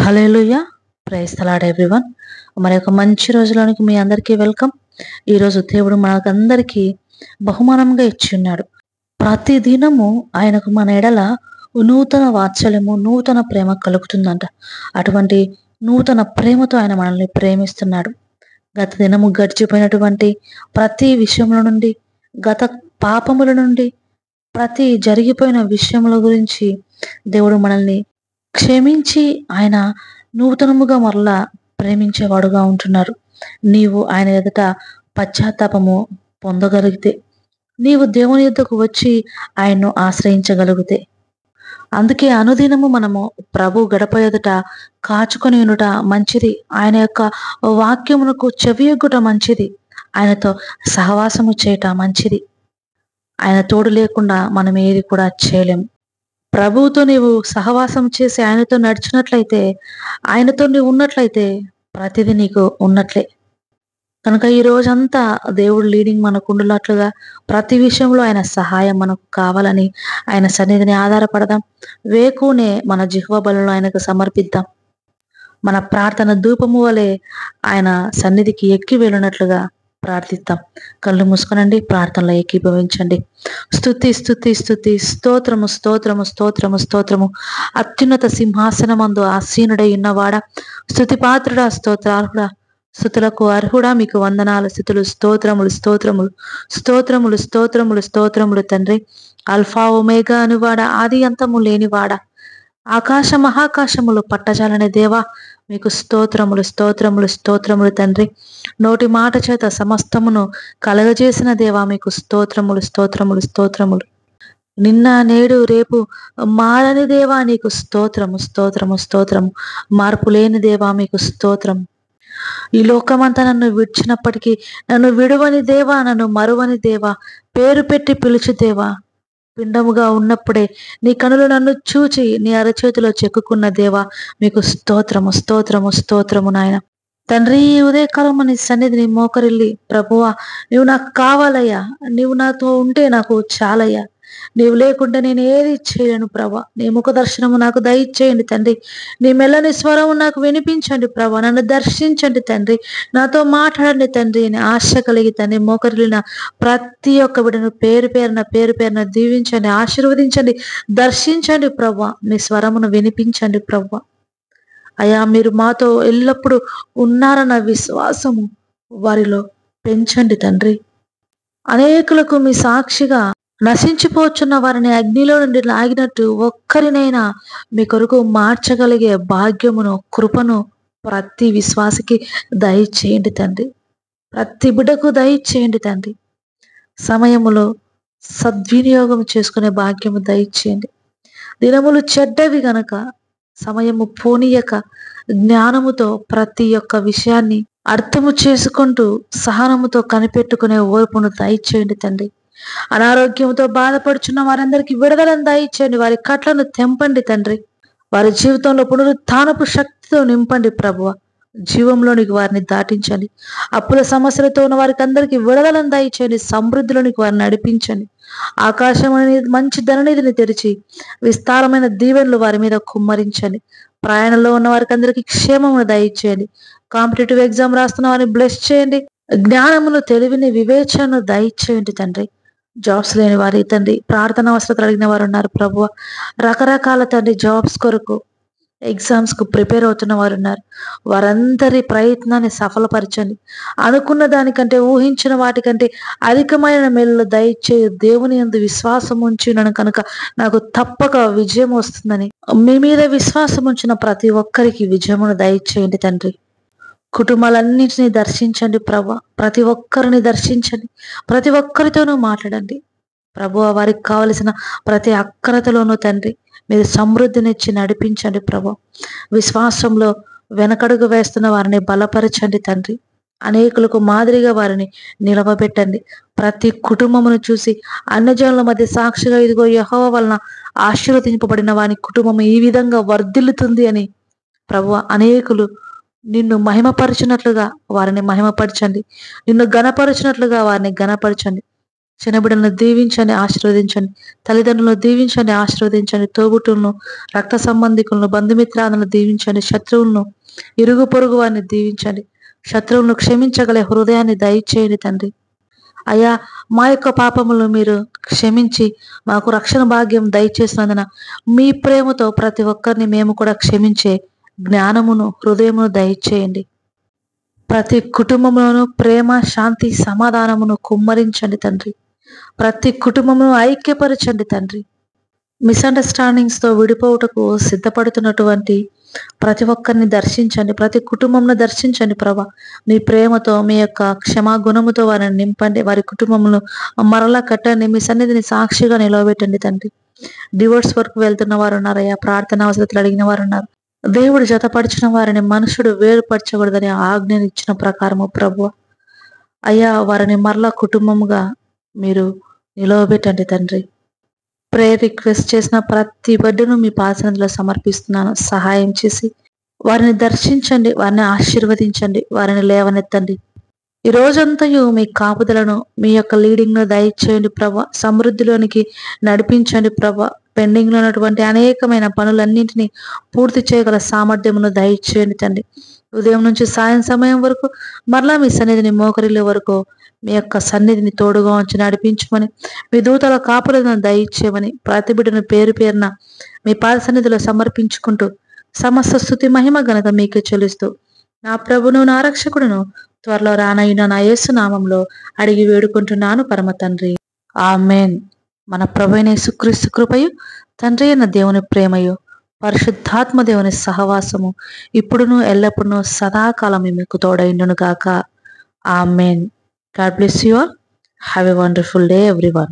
Hallelujah! Praise the Lord everyone. మరి ఒక మంచి రోజులోనికి మీ అందరికీ వెల్కమ్. ఈరోజు దేవుడు మనకందరికీ బహుమానంగా ఇచ్చున్నాడు. ప్రతి దినము ఆయనకు మన ఎడల నూతన వాత్సల్యము, నూతన ప్రేమ కలుగుతుందంట. అటువంటి నూతన ప్రేమతో ఆయన మనల్ని ప్రేమిస్తున్నాడు. గత దినము గడిచిపోయినటువంటి ప్రతి విషయముల నుండి, గత పాపముల నుండి, ప్రతి జరిగిపోయిన విషయముల గురించి దేవుడు మనల్ని క్షమించి ఆయన నూతనముగా మరలా ప్రేమించేవాడుగా ఉంటున్నారు. నీవు ఆయన ఎదుట పశ్చాత్తాపము పొందగలిగితే, నీవు దేవుని యొద్దకు వచ్చి ఆయన్ను ఆశ్రయించగలిగితే, అందుకే అనుదినము మనము ప్రభు గడప ఎదుట కాచుకొని ఉండుట మంచిది. ఆయన యొక్క వాక్యమునకు చెవియొగ్గుట మంచిది. ఆయనతో సహవాసము చేయట మంచిది. ఆయన తోడు లేకుండా మనం ఏది కూడా చేయలేము. ప్రభువుతో నీవు సహవాసం చేసి ఆయనతో నడిచినట్లయితే, ఆయనతో నీవు ఉన్నట్లయితే ప్రతిదీ నీకు ఉన్నట్లే. కనుక ఈ రోజంతా దేవుడు లీడింగ్ మనకు ఉండునట్లుగా ప్రతి విషయంలో ఆయన సహాయం మనకు కావాలని ఆయన సన్నిధిని ఆధారపడదాం. వేకునే మన జిహ్వ బలులను ఆయనకు సమర్పిద్దాం. మన ప్రార్థన ధూపము వలె ఆయన సన్నిధికి ఎక్కి వెళ్ళినట్లుగా ప్రార్థిద్దాం. కళ్ళు మూసుకొనండి, ప్రార్థనలో ఏకీభవించండి. స్తుతి స్తుతి స్తుతి, స్తోత్రము స్తోత్రము స్తోత్రము స్తోత్రము. అత్యున్నత సింహాసనమందు ఆసీనుడై ఉన్నవాడా, స్తుతి పాత్రుడా, స్తోత్రార్హుడా, స్తుతులకు అర్హుడా, మీకు వందనాలు, స్తుతులు, స్తోత్రములు స్తోత్రములు స్తోత్రములు స్తోత్రములు స్తోత్రములు తండ్రి. అల్ఫా ఒమేగా అనువాడా, ఆది అంతము లేనివాడా, ఆకాశ మహాకాశములు పట్టజాలనే దేవా, మీకు స్తోత్రములు స్తోత్రములు స్తోత్రములు తండ్రి. నోటి మాట చేత సమస్తమును కలగజేసిన దేవా, మీకు స్తోత్రములు స్తోత్రములు స్తోత్రములు. నిన్న నేడు రేపు మారని దేవా, నీకు స్తోత్రము స్తోత్రము స్తోత్రము. మార్పు లేని దేవా, మీకు స్తోత్రం. ఈ లోకమంతా నన్ను విడిచినప్పటికీ నన్ను విడువని దేవా, నన్ను మరువని దేవా, పేరు పెట్టి పిలుచు దేవా, పిండముగా ఉన్నప్పుడే నీ కనులు నన్ను చూచి నీ అరచేతిలో చెక్కుకున్న దేవా, మీకు స్తోత్రము స్తోత్రము స్తోత్రము నాయన. తండ్రి, ఈ ఉదయకాలం నీ సన్నిధిని మోకరిల్లి, ప్రభువా నువ్వు నాకు కావాలయ్యా, నువ్వు నాతో ఉంటే నాకు చాలయ్యా, నీవు లేకుండా నేను ఏది చేయలేను ప్రభా. నీ ముఖ దర్శనము నాకు దయచేయండి తండ్రి. నీ మెల్లని స్వరము నాకు వినిపించండి ప్రభా. నన్ను దర్శించండి తండ్రి, నాతో మాట్లాడండి తండ్రి అని ఆశ కలిగి తండ్రి మోకరిల్లిన ప్రతి ఒక్క బిడ్డను పేరు పేరున దీవించండి, ఆశీర్వదించండి, దర్శించండి ప్రభా. నీ స్వరమును వినిపించండి ప్రభా. అయా, మీరు మాతో ఎల్లప్పుడూ ఉన్నారన్న విశ్వాసము వారిలో పెంచండి తండ్రి. అనేకులకు మీ సాక్షిగా నశించిపోచున్న వారిని అగ్నిలో నుండి లాగినట్టు ఒక్కరినైనా మీ కొరకు మార్చగలిగే భాగ్యమును, కృపను ప్రతి విశ్వాసికి దయచేయండి తండ్రి. ప్రతి బిడ్డకు దయచేయండి తండ్రి. సమయములో సద్వినియోగం చేసుకునే భాగ్యము దయచేయండి. దినములు చెడ్డవి గనక సమయము పోనీయక జ్ఞానముతో ప్రతి ఒక్క విషయాన్ని అర్థము చేసుకుంటూ సహనముతో కనిపెట్టుకునే ఓర్పును దయచేయండి తండ్రి. అనారోగ్యంతో బాధపడుచున్న వారందరికీ విడుదలను దయచేయండి. వారి కట్లను తెంపండి తండ్రి. వారి జీవితంలో పునరుత్థానపు శక్తితో నింపండి ప్రభువ. జీవంలోనికి వారిని దాటించండి. అప్పుల సమస్యలతో ఉన్న వారికి అందరికీ విడుదలను దయచేయండి. సమృద్ధిలోనికి వారిని నడిపించండి. ఆకాశం అనేది మంచి ధననిధిని తెరిచి విస్తారమైన దీవెనలు వారి మీద కుమ్మరించండి. ప్రయాణంలో ఉన్న వారికి అందరికీ క్షేమమును దయచేయండి. కాంపిటేటివ్ ఎగ్జామ్ రాస్తున్న వారిని బ్లెస్ చేయండి. జ్ఞానమును, తెలివిని, వివేచనను దయచేయండి తండ్రి. జాబ్స్ లేని వారి తండ్రి, ప్రార్థన అవసరతలు అడిగిన వారు ఉన్నారు ప్రభువ. రకరకాల తండ్రి జాబ్స్ కొరకు, ఎగ్జామ్స్ కు ప్రిపేర్ అవుతున్న వారు ఉన్నారు. వారందరి ప్రయత్నాన్ని సఫలపరచండి. అనుకున్న దానికంటే, ఊహించిన వాటికంటే అధికమైన మేలు దయచేయు దేవుని యందు విశ్వాసం ఉంచినను కనుక నాకు తప్పక విజయం వస్తుందని మీ మీద విశ్వాసం ఉంచిన ప్రతి ఒక్కరికి విజయమును దయచేయండి తండ్రి. కుటుంబాలన్నింటినీ దర్శించండి ప్రభు. ప్రతి ఒక్కరిని దర్శించండి. ప్రతి ఒక్కరితోనూ మాట్లాడండి ప్రభు. వారికి కావలసిన ప్రతి అక్కరతలోనూ తండ్రి మీరు సమృద్ధినిచ్చి నడిపించండి ప్రభు. విశ్వాసంలో వెనకడుగు వేస్తున్న వారిని బలపరచండి తండ్రి. అనేకులకు మాదిరిగా వారిని నిలవబెట్టండి. ప్రతి కుటుంబమును చూసి అన్యజనుల మధ్య సాక్షిగా, ఇదిగో యెహోవా వలన ఆశీర్వదింపబడిన వాని కుటుంబం ఈ విధంగా వర్ధిల్లుతుంది అని ప్రభు అనేకులు నిన్ను మహిమపరచినట్లుగా వారిని మహిమపరచండి. నిన్ను గణపరచినట్లుగా వారిని గణపరచండి. చిన్నబిడ్డలను దీవించండి, ఆశీర్వదించండి. తల్లిదండ్రులను దీవించండి, ఆశీర్వదించండి. తోబుట్టులను, రక్త సంబంధికులను, బంధుమిత్రాలను దీవించండి. శత్రువులను, ఇరుగు పొరుగు వారిని దీవించండి. శత్రువులను క్షమించగల హృదయాన్ని దయచేయండి తండ్రి. అయ్యా, మా యొక్క పాపములు మీరు క్షమించి మాకు రక్షణ భాగ్యం దయచేసినందున మీ ప్రేమతో ప్రతి ఒక్కరిని మేము కూడా క్షమించే జ్ఞానమును, హృదయమును దయచేయండి. ప్రతి కుటుంబంలోనూ ప్రేమ, శాంతి, సమాధానమును కుమ్మరించండి తండ్రి. ప్రతి కుటుంబమును ఐక్యపరచండి తండ్రి. మిస్అండర్స్టాండింగ్స్తో విడిపోవుటకు సిద్ధపడుతున్నటువంటి ప్రతి ఒక్కరిని దర్శించండి, ప్రతి కుటుంబంను దర్శించండి ప్రభా. మీ ప్రేమతో, మీ యొక్క క్షమాగుణముతో వారిని నింపండి. వారి కుటుంబమును మరలా కట్టండి. మీ సన్నిధిని సాక్షిగా నిలవబెట్టండి తండ్రి. డివోర్స్ వరకు వెళ్తున్న వారు ఉన్నారయ్యా, ప్రార్థన అవసరతలు అడిగిన వారు ఉన్నారు. దేవుడు జతపరిచిన వారిని మనుషుడు వేరుపరచకూడదని ఆజ్ఞను ఇచ్చిన ప్రకారము ప్రభు అయ్యా, వారిని మరలా కుటుంబముగా మీరు నిలవబెట్టండి తండ్రి. ప్రేయర్ రిక్వెస్ట్ చేసిన ప్రతి బిడ్డను మీ పాదసన్నిధిలో సమర్పిస్తున్నాను. సహాయం చేసి వారిని దర్శించండి, వారిని ఆశీర్వదించండి, వారిని లేవనెత్తండి. ఈ రోజంతయు మీ కాపుదలను, మీ యొక్క లీడింగ్ను దయచేయండి ప్రభా. సమృద్ధిలోనికి నడిపించండి ప్రభా. పెండింగ్లో ఉన్నటువంటి అనేకమైన పనులన్నింటినీ పూర్తి చేయగల సామర్థ్యమును దయచేయండి తండ్రి. ఉదయం నుంచి సాయం సమయం వరకు మరలా మీ సన్నిధిని మోకరిల్లే వరకు మీ యొక్క సన్నిధిని తోడుగా ఉంచి నడిపించమని, మీ దూతల కాపులను దయచేయమని ప్రతి బిడ్డను పేరు పేరున మీ పాద సన్నిధిలో సమర్పించుకుంటూ సమస్త స్తుతి మహిమ ఘనత మీకే చెల్లిస్తూ నా ప్రభును, నా రక్షకుడును, త్వరలో రానయ్యున్న నా యేసు నామంలో అడిగి వేడుకుంటున్నాను పరమ తండ్రి. ఆమేన్. మన ప్రభువైన యేసుక్రీస్తు కృపయు, తండ్రి అయిన దేవుని ప్రేమయు, పరిశుద్ధాత్మ దేవుని సహవాసము ఇప్పుడును ఎల్లప్పుడూ సదాకాలం మీకు తోడైండును గాక. ఆమేన్. God bless you all. Have a wonderful day everyone.